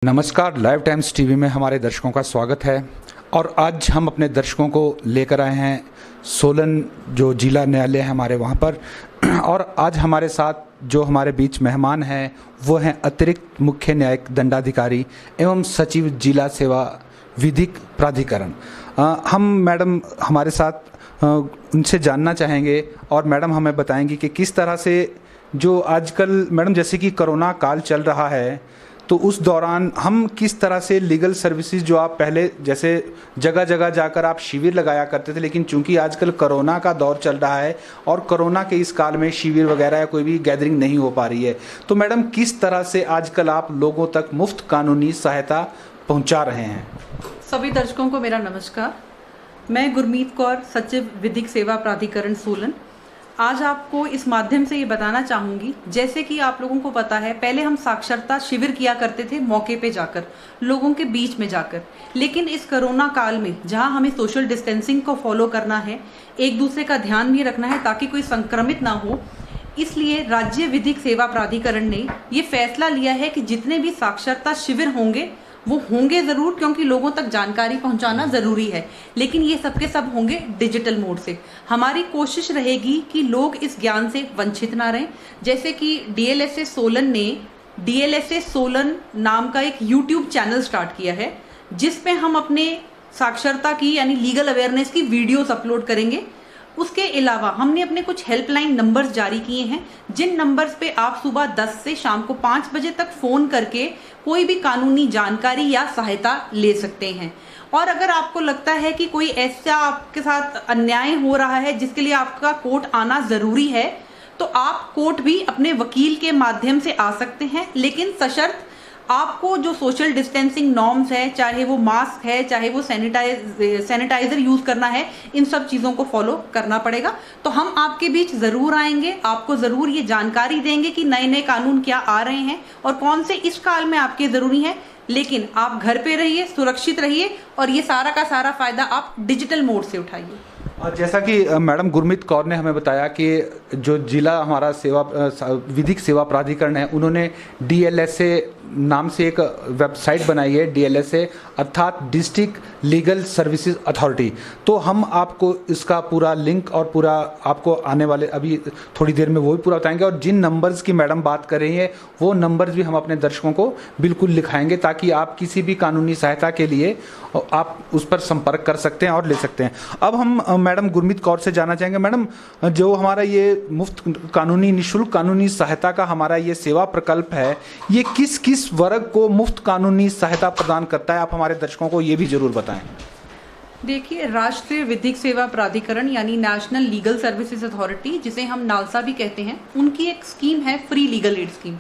नमस्कार, live times TV में हमारे दर्शकों का स्वागत है। और आज हम अपने दर्शकों को लेकर आए हैं सोलन, जो जिला न्यायालय है हमारे वहाँ पर। और आज हमारे साथ जो हमारे बीच मेहमान हैं वो हैं अतिरिक्त मुख्य न्यायिक दंडाधिकारी एवं सचिव जिला सेवा विधिक प्राधिकरण। हम मैडम हमारे साथ उनसे जानना चाहेंगे और मैडम हमें बताएंगी कि किस तरह से जो आजकल मैडम जैसे कि कोरोना काल चल रहा है, तो उस दौरान हम किस तरह से लीगल सर्विसेज जो आप पहले जैसे जगह जगह जाकर आप शिविर लगाया करते थे, लेकिन चूंकि आजकल कोरोना का दौर चल रहा है और कोरोना के इस काल में शिविर वगैरह या कोई भी गैदरिंग नहीं हो पा रही है, तो मैडम किस तरह से आजकल आप लोगों तक मुफ्त कानूनी सहायता पहुंचा रहे हैं? सभी दर्शकों को मेरा नमस्कार। मैं गुरमीत कौर, सचिव विधिक सेवा प्राधिकरण सोलन। आज आपको इस माध्यम से ये बताना चाहूँगी, जैसे कि आप लोगों को पता है, पहले हम साक्षरता शिविर किया करते थे मौके पे जाकर, लोगों के बीच में जाकर। लेकिन इस कोरोना काल में जहाँ हमें सोशल डिस्टेंसिंग को फॉलो करना है, एक दूसरे का ध्यान भी रखना है ताकि कोई संक्रमित ना हो, इसलिए राज्य विधिक सेवा प्राधिकरण ने ये फैसला लिया है कि जितने भी साक्षरता शिविर होंगे वो होंगे ज़रूर, क्योंकि लोगों तक जानकारी पहुंचाना ज़रूरी है, लेकिन ये सबके सब होंगे डिजिटल मोड से। हमारी कोशिश रहेगी कि लोग इस ज्ञान से वंचित ना रहें। जैसे कि डीएलएसए सोलन ने डीएलएसए सोलन नाम का एक यूट्यूब चैनल स्टार्ट किया है, जिसमें हम अपने साक्षरता की यानी लीगल अवेयरनेस की वीडियोस अपलोड करेंगे। उसके अलावा हमने अपने कुछ हेल्पलाइन नंबर्स जारी किए हैं, जिन नंबर्स पे आप सुबह 10 से शाम को 5 बजे तक फ़ोन करके कोई भी कानूनी जानकारी या सहायता ले सकते हैं। और अगर आपको लगता है कि कोई ऐसा आपके साथ अन्याय हो रहा है जिसके लिए आपका कोर्ट आना ज़रूरी है, तो आप कोर्ट भी अपने वकील के माध्यम से आ सकते हैं, लेकिन सशर्त आपको जो सोशल डिस्टेंसिंग नॉर्म्स है, चाहे वो मास्क है, चाहे वो सैनिटाइजर यूज़ करना है, इन सब चीज़ों को फॉलो करना पड़ेगा। तो हम आपके बीच ज़रूर आएंगे, आपको ज़रूर ये जानकारी देंगे कि नए नए कानून क्या आ रहे हैं और कौन से इस काल में आपके ज़रूरी हैं। लेकिन आप घर पे रहिए, सुरक्षित रहिए और ये सारा का सारा फ़ायदा आप डिजिटल मोड से उठाइए। और जैसा कि मैडम गुरमीत कौर ने हमें बताया कि जो जिला हमारा विधिक सेवा प्राधिकरण है, उन्होंने डीएलएसए नाम से एक वेबसाइट बनाई है, डीएलएसए अर्थात डिस्ट्रिक्ट लीगल सर्विसेज अथॉरिटी। तो हम आपको इसका पूरा लिंक और पूरा आपको आने वाले अभी थोड़ी देर में वो भी पूरा बताएंगे। और जिन नंबर्स की मैडम बात कर रही हैं वो नंबर्स भी हम अपने दर्शकों को बिल्कुल लिखाएंगे, ताकि आप किसी भी कानूनी सहायता के लिए आप उस पर संपर्क कर सकते हैं और ले सकते हैं। अब हम मैडम गुरमीत कौर से जानना चाहेंगे, मैडम जो हमारा ये मुफ्त कानूनी निःशुल्क कानूनी सहायता का हमारा ये सेवा प्रकल्प है, ये किस किस वर्ग को मुफ्त कानूनी सहायता प्रदान करता है, आप हमारे दर्शकों को ये भी जरूर बताएं। देखिए, राष्ट्रीय विधिक सेवा प्राधिकरण यानी नेशनल लीगल सर्विसेज अथॉरिटी, जिसे हम नालसा भी कहते हैं, उनकी एक स्कीम है फ्री लीगल एड स्कीम,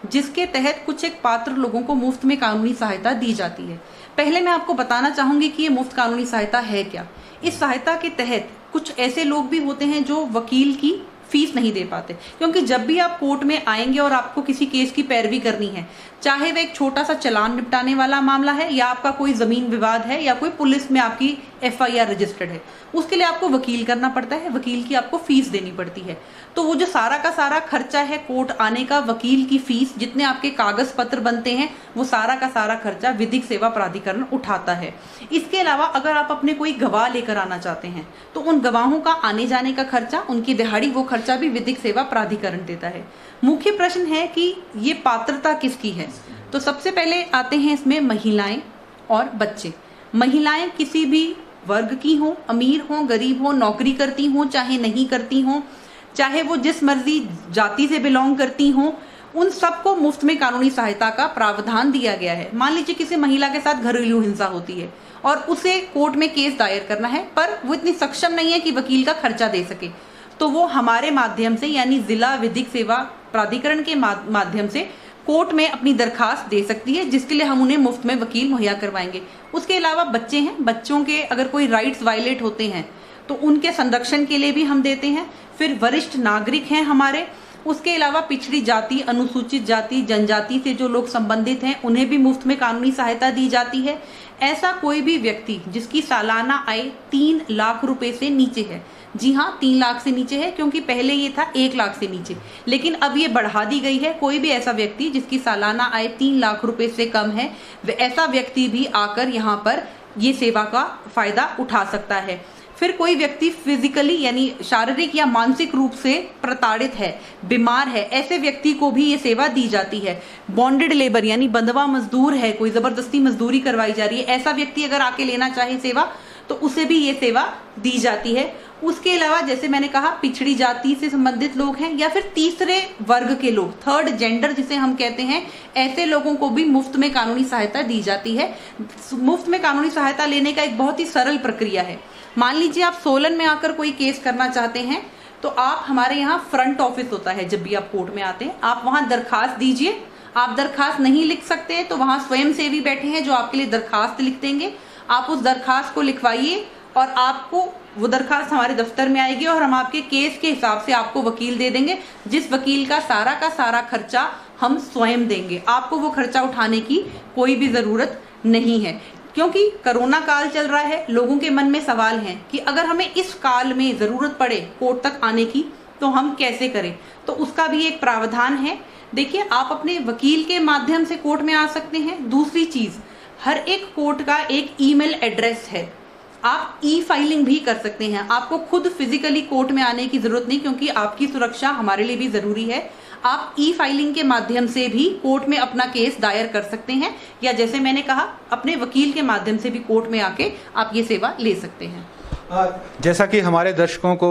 जिसके तहत कुछ एक पात्र लोगों को मुफ्त में कानूनी सहायता दी जाती है। पहले मैं आपको बताना चाहूंगी कि ये मुफ्त कानूनी सहायता है क्या। इस सहायता के तहत कुछ ऐसे लोग भी होते हैं जो वकील की फीस नहीं दे पाते, क्योंकि जब भी आप कोर्ट में आएंगे और आपको किसी केस की पैरवी करनी है, चाहे वह एक छोटा सा चालान निपटाने वाला मामला है या आपका कोई ज़मीन विवाद है या कोई पुलिस में आपकी एफआईआर रजिस्टर्ड है, उसके लिए आपको वकील करना पड़ता है, वकील की आपको फीस देनी पड़ती है। तो वो जो सारा का सारा खर्चा है कोर्ट आने का, वकील की फीस, जितने आपके कागज पत्र बनते हैं, वो सारा का सारा खर्चा विधिक सेवा प्राधिकरण उठाता है। इसके अलावा अगर आप अपने कोई गवाह लेकर आना चाहते हैं, तो उन गवाहों का आने जाने का खर्चा, उनकी दिहाड़ी, वो खर्चा भी विधिक सेवा प्राधिकरण देता है। मुख्य प्रश्न है कि ये पात्रता किसकी है, तो सबसे पहले आते हैं इसमें महिलाएं और बच्चे। महिलाएं किसी भी वर्ग की हों, अमीर हों, गरीब हों, नौकरी करती हों चाहे नहीं करती हों, चाहे वो जिस मर्जी जाति से बिलोंग करती हों, उन सबको मुफ्त में कानूनी सहायता का प्रावधान दिया गया है। मान लीजिए किसी महिला के साथ घरेलू हिंसा होती है और उसे कोर्ट में केस दायर करना है, पर वो इतनी सक्षम नहीं है कि वकील का खर्चा दे सके, तो वो हमारे माध्यम से यानी जिला विधिक सेवा प्राधिकरण के माध्यम से कोर्ट में अपनी दरखास्त दे सकती है, जिसके लिए हम उन्हें मुफ्त में वकील मुहैया करवाएंगे। उसके अलावा बच्चे हैं, बच्चों के अगर कोई राइट्स वायलेट होते हैं तो उनके संरक्षण के लिए भी हम देते हैं। फिर वरिष्ठ नागरिक हैं हमारे, उसके अलावा पिछड़ी जाति, अनुसूचित जाति, जनजाति से जो लोग संबंधित हैं उन्हें भी मुफ्त में कानूनी सहायता दी जाती है। ऐसा कोई भी व्यक्ति जिसकी सालाना आय 3 लाख रुपए से नीचे है, जी हाँ 3 लाख से नीचे है, क्योंकि पहले ये था 1 लाख से नीचे, लेकिन अब ये बढ़ा दी गई है। कोई भी ऐसा व्यक्ति जिसकी सालाना आय 3 लाख रुपए से कम है, ऐसा व्यक्ति भी आकर यहाँ पर ये सेवा का फायदा उठा सकता है। फिर कोई व्यक्ति फिजिकली यानी शारीरिक या मानसिक रूप से प्रताड़ित है, बीमार है, ऐसे व्यक्ति को भी ये सेवा दी जाती है। बॉन्डेड लेबर यानी बंधवा मजदूर है, कोई जबरदस्ती मजदूरी करवाई जा रही है, ऐसा व्यक्ति अगर आके लेना चाहे सेवा तो उसे भी ये सेवा दी जाती है। उसके अलावा जैसे मैंने कहा पिछड़ी जाति से संबंधित लोग हैं या फिर तीसरे वर्ग के लोग, थर्ड जेंडर जिसे हम कहते हैं, ऐसे लोगों को भी मुफ्त में कानूनी सहायता दी जाती है। मुफ्त में कानूनी सहायता लेने का एक बहुत ही सरल प्रक्रिया है। मान लीजिए आप सोलन में आकर कोई केस करना चाहते हैं तो आप हमारे यहाँ फ्रंट ऑफिस होता है, जब भी आप कोर्ट में आते हैं आप वहाँ दरखास्त दीजिए। आप दरखास्त नहीं लिख सकते तो वहाँ स्वयंसेवी बैठे हैं जो आपके लिए दरखास्त लिख देंगे। आप उस दरखास्त को लिखवाइए और आपको वो दरखास्त हमारे दफ्तर में आएगी और हम आपके केस के हिसाब से आपको वकील दे देंगे, जिस वकील का सारा खर्चा हम स्वयं देंगे। आपको वो खर्चा उठाने की कोई भी ज़रूरत नहीं है, क्योंकि कोरोना काल चल रहा है। लोगों के मन में सवाल है कि अगर हमें इस काल में ज़रूरत पड़े कोर्ट तक आने की तो हम कैसे करें, तो उसका भी एक प्रावधान है। देखिए, आप अपने वकील के माध्यम से कोर्ट में आ सकते हैं। दूसरी चीज़, हर एक कोर्ट का एक ईमेल एड्रेस है, आप ई फाइलिंग भी कर सकते हैं। आपको खुद फिजिकली कोर्ट में आने की जरूरत नहीं, क्योंकि आपकी सुरक्षा हमारे लिए भी जरूरी है। आप ई फाइलिंग के माध्यम से भी कोर्ट में अपना केस दायर कर सकते हैं, या जैसे मैंने कहा अपने वकील के माध्यम से भी कोर्ट में आके आप ये सेवा ले सकते हैं। जैसा कि हमारे दर्शकों को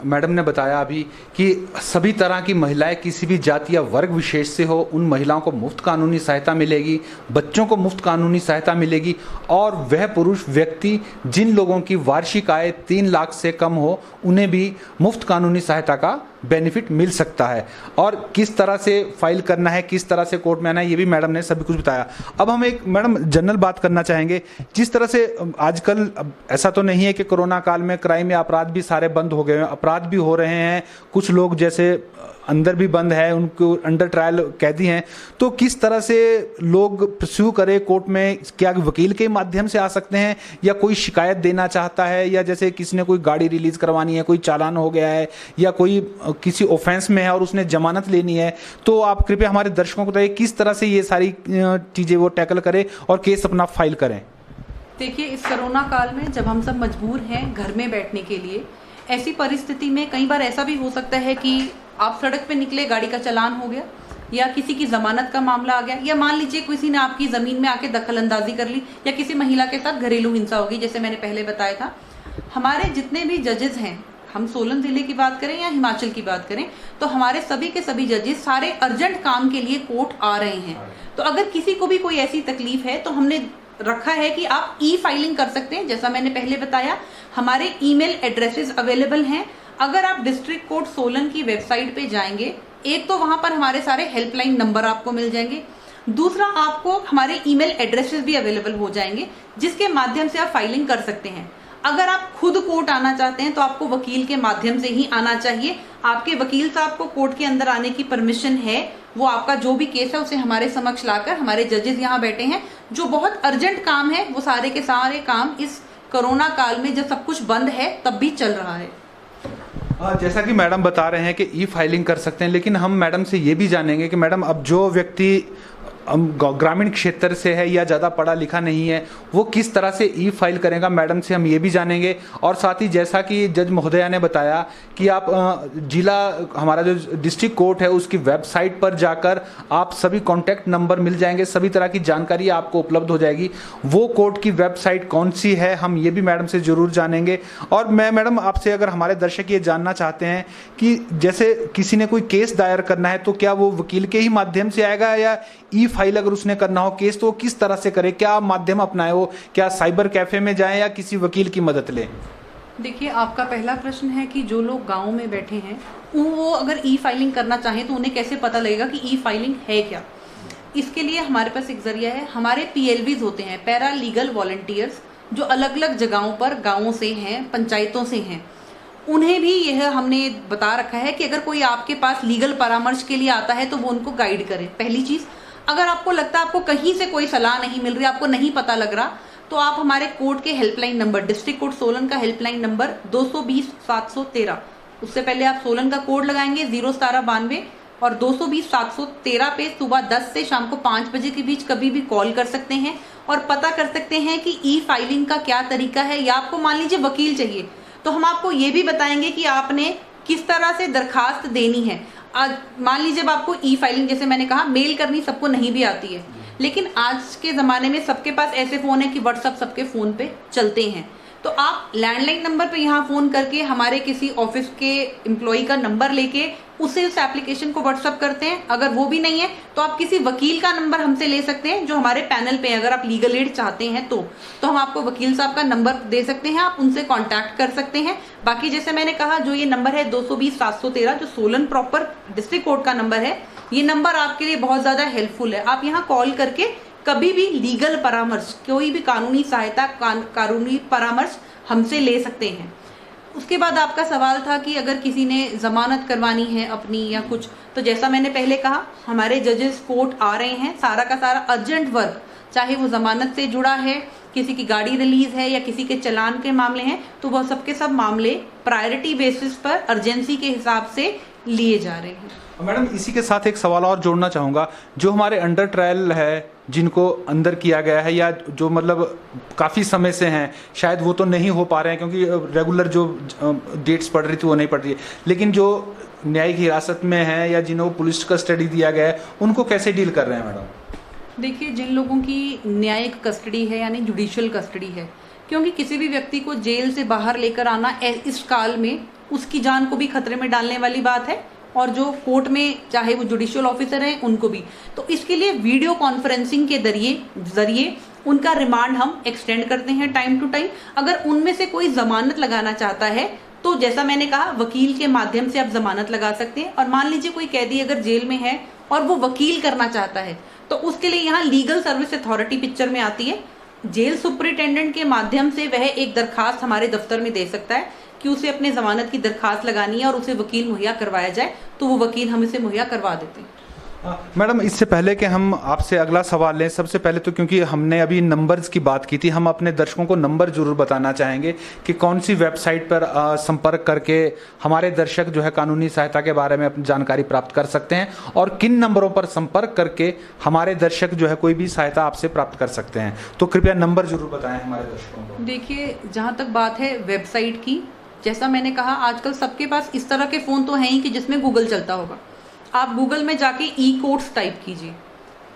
मैडम ने बताया अभी कि सभी तरह की महिलाएं किसी भी जाति या वर्ग विशेष से हो, उन महिलाओं को मुफ्त कानूनी सहायता मिलेगी, बच्चों को मुफ्त कानूनी सहायता मिलेगी, और वह पुरुष व्यक्ति जिन लोगों की वार्षिक आय 3 लाख से कम हो उन्हें भी मुफ्त कानूनी सहायता का बेनिफिट मिल सकता है। और किस तरह से फाइल करना है, किस तरह से कोर्ट में आना है, ये भी मैडम ने सभी कुछ बताया। अब हम एक मैडम जनरल बात करना चाहेंगे। जिस तरह से आजकल ऐसा तो नहीं है कि कोरोना काल में क्राइम या अपराध भी सारे बंद हो गए हैं, अपराध भी हो रहे हैं, कुछ लोग जैसे अंदर भी बंद है, उनको अंडर ट्रायल कैदी हैं, तो किस तरह से लोग परस्यू करें कोर्ट में? क्या वकील के माध्यम से आ सकते हैं, या कोई शिकायत देना चाहता है, या जैसे किसी ने कोई गाड़ी रिलीज करवानी है, कोई चालान हो गया है, या कोई किसी ऑफेंस में है और उसने जमानत लेनी है, तो आप कृपया हमारे दर्शकों को बताइए किस तरह से ये सारी चीज़ें वो टैकल करें और केस अपना फाइल करें। देखिए, इस कोरोना काल में जब हम सब मजबूर हैं घर में बैठने के लिए, ऐसी परिस्थिति में कई बार ऐसा भी हो सकता है कि आप सड़क पे निकले, गाड़ी का चालान हो गया, या किसी की जमानत का मामला आ गया, या मान लीजिए किसी ने आपकी ज़मीन में आके दखल अंदाजी कर ली, या किसी महिला के साथ घरेलू हिंसा होगी, जैसे मैंने पहले बताया था। हमारे जितने भी जजेस हैं, हम सोलन ज़िले की बात करें या हिमाचल की बात करें, तो हमारे सभी के सभी जजेस सारे अर्जेंट काम के लिए कोर्ट आ रहे हैं। तो अगर किसी को भी कोई ऐसी तकलीफ है तो हमने रखा है कि आप ई फाइलिंग कर सकते हैं। जैसा मैंने पहले बताया, हमारे ईमेल एड्रेसेस अवेलेबल हैं। अगर आप डिस्ट्रिक्ट कोर्ट सोलन की वेबसाइट पे जाएंगे, एक तो वहां पर हमारे सारे हेल्पलाइन नंबर आपको मिल जाएंगे, दूसरा आपको हमारे ईमेल एड्रेसेस भी अवेलेबल हो जाएंगे, जिसके माध्यम से आप फाइलिंग कर सकते हैं। अगर आप खुद कोर्ट आना चाहते हैं तो आपको वकील के माध्यम से ही आना चाहिए। आपके वकील साहब को कोर्ट के अंदर आने की परमिशन है, वो आपका जो भी केस है उसे हमारे समक्ष लाकर, हमारे जजेस यहाँ बैठे हैं, जो बहुत अर्जेंट काम है वो सारे के सारे काम इस कोरोना काल में जब सब कुछ बंद है तब भी चल रहा है। जैसा कि मैडम बता रहे हैं कि ई फाइलिंग कर सकते हैं, लेकिन हम मैडम से ये भी जानेंगे कि मैडम अब जो व्यक्ति ग्रामीण क्षेत्र से है या ज़्यादा पढ़ा लिखा नहीं है, वो किस तरह से ई फाइल करेगा, मैडम से हम ये भी जानेंगे। और साथ ही जैसा कि जज महोदया ने बताया कि आप जिला हमारा जो डिस्ट्रिक्ट कोर्ट है उसकी वेबसाइट पर जाकर आप सभी कॉन्टैक्ट नंबर मिल जाएंगे, सभी तरह की जानकारी आपको उपलब्ध हो जाएगी। वो कोर्ट की वेबसाइट कौन सी है, हम ये भी मैडम से ज़रूर जानेंगे। और मैं मैडम आपसे, अगर हमारे दर्शक ये जानना चाहते हैं कि जैसे किसी ने कोई केस दायर करना है तो क्या वो वकील के ही माध्यम से आएगा, या ई फाइल अगर उसने करना हो केस तो वो किस तरह से करे, क्या माध्यम अपनाए, वो क्या साइबर कैफे में जाए या किसी वकील की मदद लें? देखिए, आपका पहला प्रश्न है कि जो लोग गांव में बैठे हैं वो अगर ई फाइलिंग करना चाहें तो उन्हें कैसे पता लगेगा कि ई फाइलिंग है क्या। इसके लिए हमारे पास एक जरिया है, हमारे PLVs होते हैं, पैरा लीगल वॉलंटियर्स, जो अलग अलग जगहों पर गाँवों से हैं, पंचायतों से हैं। उन्हें भी यह हमने बता रखा है कि अगर कोई आपके पास लीगल परामर्श के लिए आता है तो वो उनको गाइड करे। पहली चीज़, अगर आपको लगता है आपको कहीं से कोई सलाह नहीं मिल रही, आपको नहीं पता लग रहा, तो आप हमारे कोर्ट के helpline number, district court Solan का हेल्पलाइन नंबर 220-713, उससे पहले आप सोलन का कोड लगाएंगे 01792 और 220-713 पे सुबह 10 से शाम को 5 बजे के बीच कभी भी कॉल कर सकते हैं और पता कर सकते हैं कि ई फाइलिंग का क्या तरीका है। या आपको मान लीजिए वकील चाहिए तो हम आपको ये भी बताएंगे कि आपने किस तरह से दरखास्त देनी है। आज मान लीजिए जब आपको ई फाइलिंग, जैसे मैंने कहा, मेल करनी सबको नहीं भी आती है, लेकिन आज के ज़माने में सबके पास ऐसे फ़ोन है कि व्हाट्सअप सबके फ़ोन पे चलते हैं, तो आप लैंडलाइन नंबर पे यहाँ फ़ोन करके हमारे किसी ऑफिस के एम्प्लॉय का नंबर लेके उसे उस एप्लीकेशन को व्हाट्सअप करते हैं। अगर वो भी नहीं है तो आप किसी वकील का नंबर हमसे ले सकते हैं जो हमारे पैनल पे, अगर आप लीगल एड चाहते हैं तो हम आपको वकील साहब का नंबर दे सकते हैं, आप उनसे कॉन्टैक्ट कर सकते हैं। बाकी जैसे मैंने कहा, जो ये नंबर है 220-713 जो सोलन प्रॉपर डिस्ट्रिक्ट कोर्ट का नंबर है, ये नंबर आपके लिए बहुत ज़्यादा हेल्पफुल है। आप यहाँ कॉल करके कभी भी लीगल परामर्श, कोई भी कानूनी सहायता, कानूनी परामर्श हमसे ले सकते हैं। उसके बाद आपका सवाल था कि अगर किसी ने जमानत करवानी है अपनी या कुछ, तो जैसा मैंने पहले कहा, हमारे जजेस कोर्ट आ रहे हैं, सारा का सारा अर्जेंट वर्क, चाहे वो जमानत से जुड़ा है, किसी की गाड़ी रिलीज है या किसी के चालान के मामले हैं, तो वह सबके सब मामले प्रायोरिटी बेसिस पर अर्जेंसी के हिसाब से लिए जा रहे हैं। मैडम, इसी के साथ एक सवाल और जोड़ना चाहूँगा, जो हमारे अंडर ट्रायल है, जिनको अंदर किया गया है या जो मतलब काफ़ी समय से हैं, शायद वो तो नहीं हो पा रहे हैं क्योंकि रेगुलर जो डेट्स पड़ रही थी वो नहीं पड़ रही है, लेकिन जो न्यायिक हिरासत में हैं या जिन्हें पुलिस कस्टडी दिया गया है, उनको कैसे डील कर रहे हैं मैडम? देखिए, जिन लोगों की न्यायिक कस्टडी है यानी जुडिशियल कस्टडी है, क्योंकि किसी भी व्यक्ति को जेल से बाहर लेकर आना इस काल में उसकी जान को भी खतरे में डालने वाली बात है, और जो कोर्ट में चाहे वो जुडिशियल ऑफिसर हैं उनको भी, तो इसके लिए वीडियो कॉन्फ्रेंसिंग के जरिए उनका रिमांड हम एक्सटेंड करते हैं टाइम टू टाइम। अगर उनमें से कोई जमानत लगाना चाहता है तो जैसा मैंने कहा, वकील के माध्यम से आप जमानत लगा सकते हैं। और मान लीजिए कोई कैदी अगर जेल में है और वो वकील करना चाहता है, तो उसके लिए यहाँ लीगल सर्विस अथॉरिटी पिक्चर में आती है। जेल सुपरिटेंडेंट के माध्यम से वह एक दरखास्त हमारे दफ्तर में दे सकता है कि उसे अपने जमानत की दरखास्त लगानी है और उसे वकील मुहैया करवाया जाए, तो वो वकील हम इसे मुहैया करवा देते हैं। मैडम, इससे पहले कि हम आपसे अगला सवाल लें, सबसे पहले तो क्योंकि हमने अभी नंबर्स की बात की थी, हम अपने दर्शकों को नंबर जरूर बताना चाहेंगे कि कौन सी वेबसाइट पर संपर्क करके हमारे दर्शक जो है कानूनी सहायता के बारे में अपनी जानकारी प्राप्त कर सकते हैं, और किन नंबरों पर संपर्क करके हमारे दर्शक जो है कोई भी सहायता आपसे प्राप्त कर सकते हैं। तो कृपया नंबर जरूर बताएं हमारे दर्शकों को। देखिए, जहाँ तक बात है वेबसाइट की, जैसा मैंने कहा, आजकल सबके पास इस तरह के फ़ोन तो हैं ही कि जिसमें गूगल चलता होगा। आप गूगल में जाके ई कोर्ट्स टाइप कीजिए,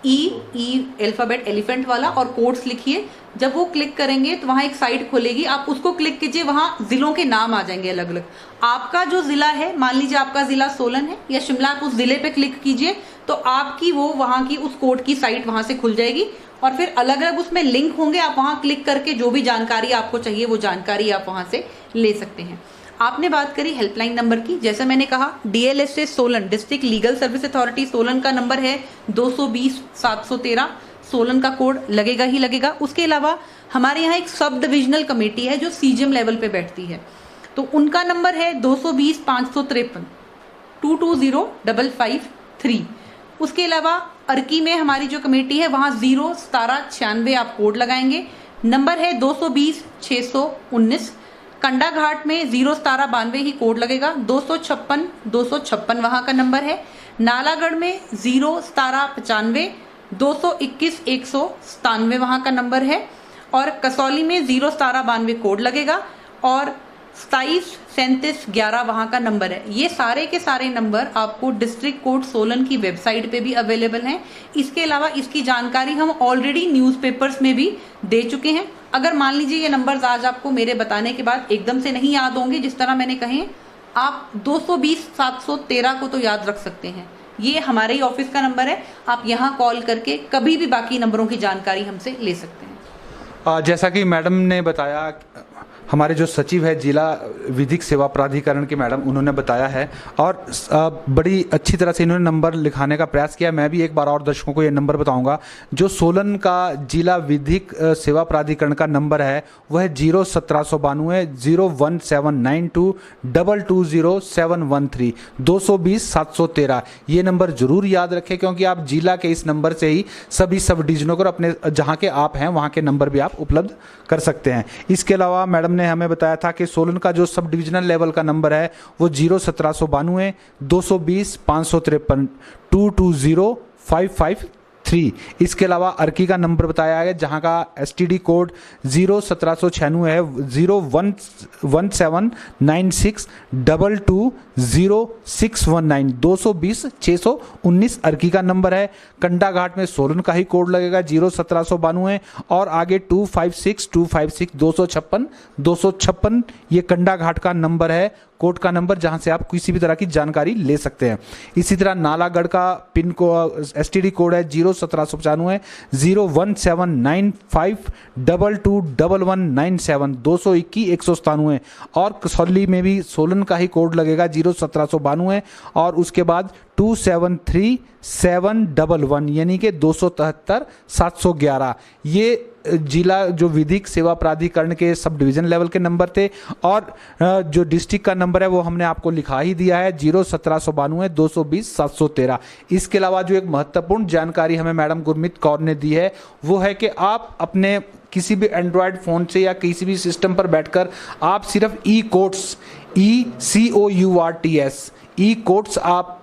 ई अल्फ़ाबेट एलिफेंट वाला, और कोर्ट्स लिखिए। जब वो क्लिक करेंगे तो वहाँ एक साइट खुलेगी, आप उसको क्लिक कीजिए, वहाँ ज़िलों के नाम आ जाएंगे अलग अलग। आपका जो ज़िला है, मान लीजिए आपका ज़िला सोलन है या शिमला, आप उस ज़िले पे क्लिक कीजिए तो आपकी वो वहाँ की उस कोर्ट की साइट वहाँ से खुल जाएगी, और फिर अलग अलग उसमें लिंक होंगे। आप वहाँ क्लिक करके जो भी जानकारी आपको चाहिए वो जानकारी आप वहाँ से ले सकते हैं। आपने बात करी हेल्पलाइन नंबर की, जैसे मैंने कहा, DLSA Solan, district legal service authority Solan का नंबर है 220-713, सोलन का कोड लगेगा ही लगेगा। उसके अलावा हमारे यहाँ एक सब डिविजनल कमेटी है जो CGM लेवल पे बैठती है, तो उनका नंबर है 220-553, 220-553। उसके अलावा अर्की में हमारी जो कमेटी है वहाँ 01796 आप कोड लगाएंगे, नंबर है 220-619। कंडा घाट में 01792 ही कोड लगेगा, 256 वहाँ का नंबर है। नालागढ़ में 01795, 221-197 वहाँ का नंबर है, और कसौली में 01792 कोड लगेगा, और 27-37-11 वहाँ का नंबर है। ये सारे के सारे नंबर आपको डिस्ट्रिक्ट कोर्ट सोलन की वेबसाइट पे भी अवेलेबल हैं। इसके अलावा इसकी जानकारी हम ऑलरेडी न्यूज़पेपर्स में भी दे चुके हैं। अगर मान लीजिए ये नंबर्स आज आपको मेरे बताने के बाद एकदम से नहीं याद होंगे, जिस तरह मैंने कहे, आप 220-713 को तो याद रख सकते हैं, ये हमारे ही ऑफिस का नंबर है। आप यहाँ कॉल करके कभी भी बाकी नंबरों की जानकारी हमसे ले सकते हैं। जैसा कि मैडम ने बताया, हमारे जो सचिव है जिला विधिक सेवा प्राधिकरण के मैडम, उन्होंने बताया है और बड़ी अच्छी तरह से इन्होंने नंबर लिखाने का प्रयास किया। मैं भी एक बार और दर्शकों को ये नंबर बताऊंगा। जो सोलन का जिला विधिक सेवा प्राधिकरण का नंबर है वह है 01792 01792 220713 220-713। ये नंबर जरूर याद रखें, क्योंकि आप जिला के इस नंबर से ही सभी सब डिवीजनों को अपने जहाँ के आप हैं वहाँ के नंबर भी आप उपलब्ध कर सकते हैं। इसके अलावा मैडम ने हमें बताया था कि सोलन का जो सब डिविजनल लेवल का नंबर है वो 01792 220-553 220553। इसके अलावा अर्की का नंबर बताया गया जहां का STD कोड 01796 है 01796 220619 220-619 अर्की का नंबर है। कंडा घाट में सोलन का ही कोड लगेगा 01792 और आगे 256 256 256 ये कंडा घाट का नंबर है, कोड का नंबर, जहां से आप किसी भी तरह की जानकारी ले सकते हैं। इसी तरह नालागढ़ का पिन को STD कोड है 01795 01795 221197 221-197 और कसौली में भी सोलन का ही कोड लगेगा 01792 और उसके बाद 273711 यानी कि 273-711। ये जिला जो विधिक सेवा प्राधिकरण के सब डिवीजन लेवल के नंबर थे और जो डिस्ट्रिक्ट का नंबर है वो हमने आपको लिखा ही दिया है 01792 220-713। इसके अलावा जो एक महत्वपूर्ण जानकारी हमें मैडम गुरमीत कौर ने दी है वो है कि आप अपने किसी भी एंड्रॉयड फ़ोन से या किसी भी सिस्टम पर बैठकर आप सिर्फ ई-कोर्ट्स ई-कोर्ट्स आप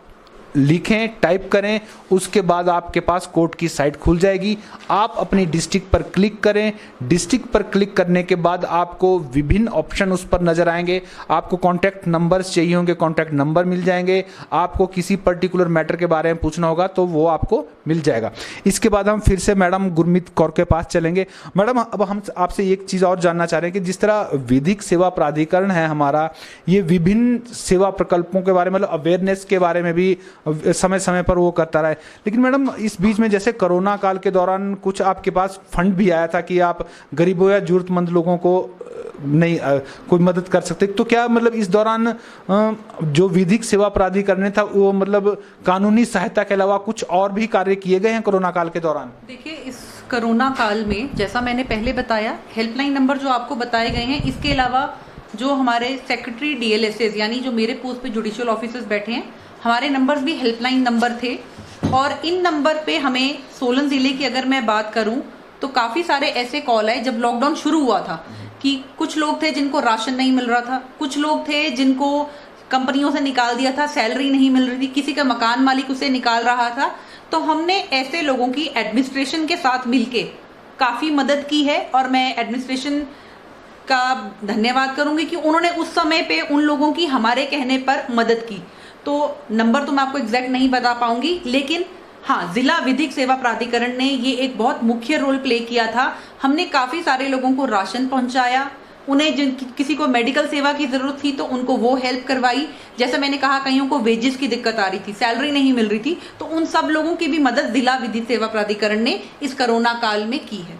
लिखें, टाइप करें, उसके बाद आपके पास कोर्ट की साइट खुल जाएगी। आप अपनी डिस्ट्रिक्ट पर क्लिक करें। डिस्ट्रिक्ट पर क्लिक करने के बाद आपको विभिन्न ऑप्शन उस पर नजर आएंगे। आपको कॉन्टैक्ट नंबर्स चाहिए होंगे, कॉन्टैक्ट नंबर मिल जाएंगे। आपको किसी पर्टिकुलर मैटर के बारे में पूछना होगा तो वो आपको मिल जाएगा। इसके बाद हम फिर से मैडम गुरमीत कौर के पास चलेंगे। मैडम, अब हम आपसे एक चीज़ और जानना चाह रहे हैं कि जिस तरह विधिक सेवा प्राधिकरण है हमारा, ये विभिन्न सेवा प्रकल्पों के बारे में, मतलब अवेयरनेस के बारे में भी समय समय पर वो करता रहा है। लेकिन मैडम, इस बीच में जैसे कोरोना काल के दौरान कुछ आपके पास फंड भी आया था कि आप गरीबों या जरूरतमंद लोगों को नहीं कोई मदद कर सकते, तो क्या मतलब इस दौरान जो विधिक सेवा प्राधिकरण था वो मतलब कानूनी सहायता के अलावा कुछ और भी कार्य किए गए हैं कोरोना काल के दौरान? देखिए, इस कोरोना काल में जैसा मैंने पहले बताया, हेल्पलाइन नंबर जो आपको बताए गए हैं, इसके अलावा जो हमारे सेक्रेटरी DLSS यानी जो मेरे पोस्ट पे जुडिशियल ऑफिसर्स बैठे हैं, हमारे नंबर्स भी हेल्पलाइन नंबर थे। और इन नंबर पे हमें सोलन ज़िले की अगर मैं बात करूं तो काफ़ी सारे ऐसे कॉल आए जब लॉकडाउन शुरू हुआ था कि कुछ लोग थे जिनको राशन नहीं मिल रहा था, कुछ लोग थे जिनको कंपनियों से निकाल दिया था, सैलरी नहीं मिल रही थी, किसी का मकान मालिक उसे निकाल रहा था। तो हमने ऐसे लोगों की एडमिनिस्ट्रेशन के साथ मिलके काफ़ी मदद की है और मैं एडमिनिस्ट्रेशन का धन्यवाद करूंगी कि उन्होंने उस समय पे उन लोगों की हमारे कहने पर मदद की। तो नंबर तो मैं आपको एग्जैक्ट नहीं बता पाऊंगी, लेकिन हाँ, जिला विधिक सेवा प्राधिकरण ने ये एक बहुत मुख्य रोल प्ले किया था। हमने काफ़ी सारे लोगों को राशन पहुंचाया, उन्हें जिन किसी को मेडिकल सेवा की ज़रूरत थी तो उनको वो हेल्प करवाई। जैसे मैंने कहा, कईयों को वेजेस की दिक्कत आ रही थी, सैलरी नहीं मिल रही थी, तो उन सब लोगों की भी मदद जिला विधिक सेवा प्राधिकरण ने इस कोरोना काल में की है।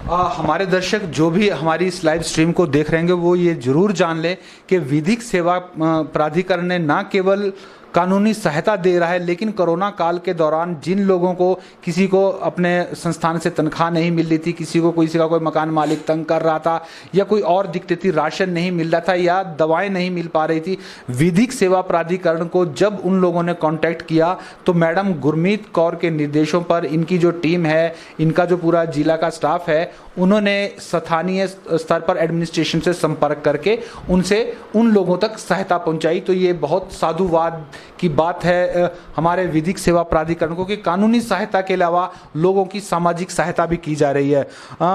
हमारे दर्शक जो भी हमारी इस लाइव स्ट्रीम को देख रहे हैं वो ये जरूर जान ले कि विधिक सेवा प्राधिकरण ने ना केवल कानूनी सहायता दे रहा है, लेकिन कोरोना काल के दौरान जिन लोगों को, किसी को अपने संस्थान से तनख्वाह नहीं मिल रही थी, किसी का कोई मकान मालिक तंग कर रहा था या कोई और दिक्कत थी, राशन नहीं मिल रहा था या दवाएं नहीं मिल पा रही थी, विधिक सेवा प्राधिकरण को जब उन लोगों ने कांटेक्ट किया तो मैडम गुरमीत कौर के निर्देशों पर इनकी जो टीम है, इनका जो पूरा जिला का स्टाफ है, उन्होंने स्थानीय स्तर पर एडमिनिस्ट्रेशन से संपर्क करके उनसे उन लोगों तक सहायता पहुंचाई। तो ये बहुत साधुवाद की बात है हमारे विधिक सेवा प्राधिकरण को कि कानूनी सहायता के अलावा लोगों की सामाजिक सहायता भी की जा रही है।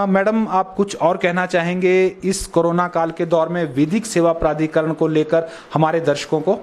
मैडम, आप कुछ और कहना चाहेंगे इस कोरोना काल के दौर में विधिक सेवा प्राधिकरण को लेकर हमारे दर्शकों को?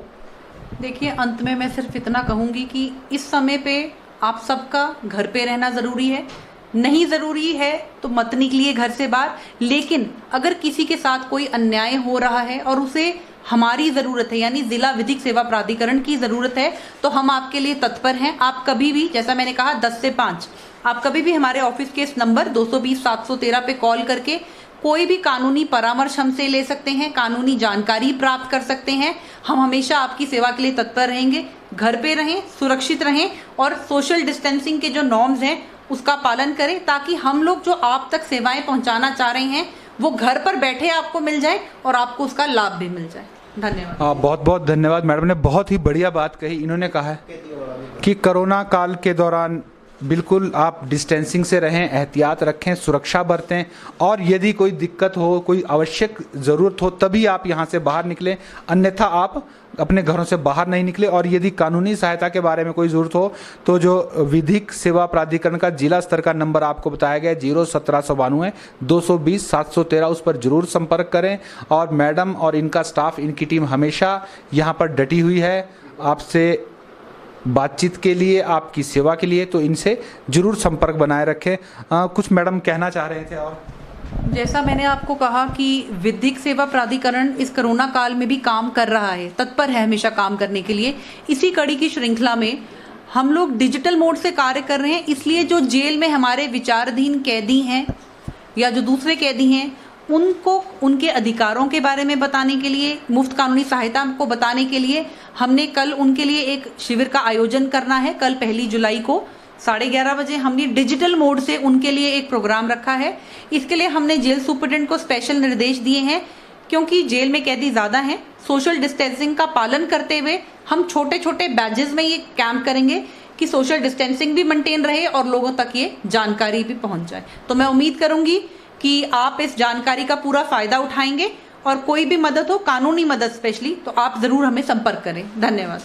देखिए, अंत में मैं सिर्फ इतना कहूँगी कि इस समय पे आप सबका घर पे रहना ज़रूरी है। नहीं ज़रूरी है तो मत निकलिए घर से बाहर, लेकिन अगर किसी के साथ कोई अन्याय हो रहा है और उसे हमारी ज़रूरत है, यानी जिला विधिक सेवा प्राधिकरण की ज़रूरत है, तो हम आपके लिए तत्पर हैं। आप कभी भी, जैसा मैंने कहा 10 से 5, आप कभी भी हमारे ऑफिस के इस नंबर 220-713 पे कॉल करके कोई भी कानूनी परामर्श हमसे ले सकते हैं, कानूनी जानकारी प्राप्त कर सकते हैं। हम हमेशा आपकी सेवा के लिए तत्पर रहेंगे। घर पे रहें, सुरक्षित रहें और सोशल डिस्टेंसिंग के जो नॉर्म्स हैं उसका पालन करें, ताकि हम लोग जो आप तक सेवाएं पहुंचाना चाह रहे हैं वो घर पर बैठे आपको मिल जाए और आपको उसका लाभ भी मिल जाए। धन्यवाद। बहुत बहुत धन्यवाद। मैडम ने बहुत ही बढ़िया बात कही। इन्होंने कहा है कि कोरोना काल के दौरान बिल्कुल आप डिस्टेंसिंग से रहें, एहतियात रखें, सुरक्षा बरतें और यदि कोई दिक्कत हो, कोई आवश्यक ज़रूरत हो तभी आप यहाँ से बाहर निकलें, अन्यथा आप अपने घरों से बाहर नहीं निकले। और यदि कानूनी सहायता के बारे में कोई ज़रूरत हो तो जो विधिक सेवा प्राधिकरण का जिला स्तर का नंबर आपको बताया गया 01792 220 713, उस पर ज़रूर संपर्क करें। और मैडम और इनका स्टाफ, इनकी टीम हमेशा यहाँ पर डटी हुई है आपसे बातचीत के लिए, आपकी सेवा के लिए, तो इनसे जरूर संपर्क बनाए रखें। कुछ मैडम कहना चाह रहे थे? और जैसा मैंने आपको कहा कि विधिक सेवा प्राधिकरण इस कोरोना काल में भी काम कर रहा है, तत्पर है हमेशा काम करने के लिए। इसी कड़ी की श्रृंखला में हम लोग डिजिटल मोड से कार्य कर रहे हैं, इसलिए जो जेल में हमारे विचाराधीन कैदी हैं या जो दूसरे कैदी हैं उनको उनके अधिकारों के बारे में बताने के लिए, मुफ्त कानूनी सहायता को बताने के लिए हमने कल उनके लिए एक शिविर का आयोजन करना है। कल 1 जुलाई को 11:30 बजे हमने डिजिटल मोड से उनके लिए एक प्रोग्राम रखा है। इसके लिए हमने जेल सुपरिटेंडेंट को स्पेशल निर्देश दिए हैं, क्योंकि जेल में कैदी ज़्यादा हैं। सोशल डिस्टेंसिंग का पालन करते हुए हम छोटे छोटे बैचेज में ये कैंप करेंगे कि सोशल डिस्टेंसिंग भी मेंटेन रहे और लोगों तक ये जानकारी भी पहुंच जाए। तो मैं उम्मीद करूंगी कि आप इस जानकारी का पूरा फायदा उठाएंगे और कोई भी मदद हो, कानूनी मदद स्पेशली, तो आप ज़रूर हमें संपर्क करें। धन्यवाद।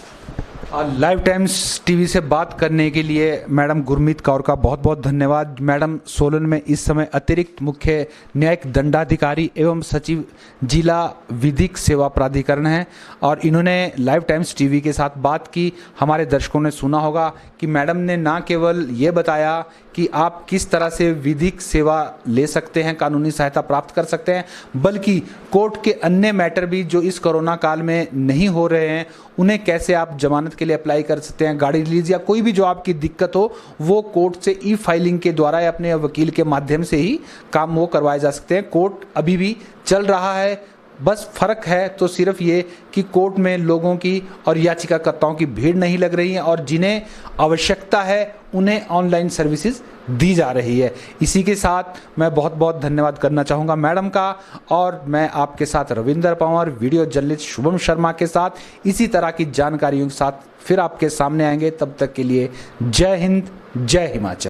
लाइव टाइम्स टीवी से बात करने के लिए मैडम गुरमीत कौर का बहुत बहुत धन्यवाद। मैडम सोलन में इस समय अतिरिक्त मुख्य न्यायिक दंडाधिकारी एवं सचिव जिला विधिक सेवा प्राधिकरण हैं और इन्होंने लाइव टाइम्स टीवी के साथ बात की। हमारे दर्शकों ने सुना होगा कि मैडम ने ना केवल ये बताया कि आप किस तरह से विधिक सेवा ले सकते हैं, कानूनी सहायता प्राप्त कर सकते हैं, बल्कि कोर्ट के अन्य मैटर भी जो इस कोरोना काल में नहीं हो रहे हैं उन्हें कैसे आप जमानत के लिए अप्लाई कर सकते हैं, गाड़ी रिलीज या कोई भी जो आपकी दिक्कत हो वो कोर्ट से ई फाइलिंग के द्वारा या अपने वकील के माध्यम से ही काम वो करवाए जा सकते हैं। कोर्ट अभी भी चल रहा है, बस फर्क है तो सिर्फ ये कि कोर्ट में लोगों की और याचिकाकर्ताओं की भीड़ नहीं लग रही है और जिन्हें आवश्यकता है उन्हें ऑनलाइन सर्विसेज दी जा रही है। इसी के साथ मैं बहुत बहुत धन्यवाद करना चाहूँगा मैडम का, और मैं आपके साथ रविंदर पंवर, वीडियो जर्नलिस्ट शुभम शर्मा के साथ इसी तरह की जानकारियों के साथ फिर आपके सामने आएंगे। तब तक के लिए जय हिंद, जय हिमाचल।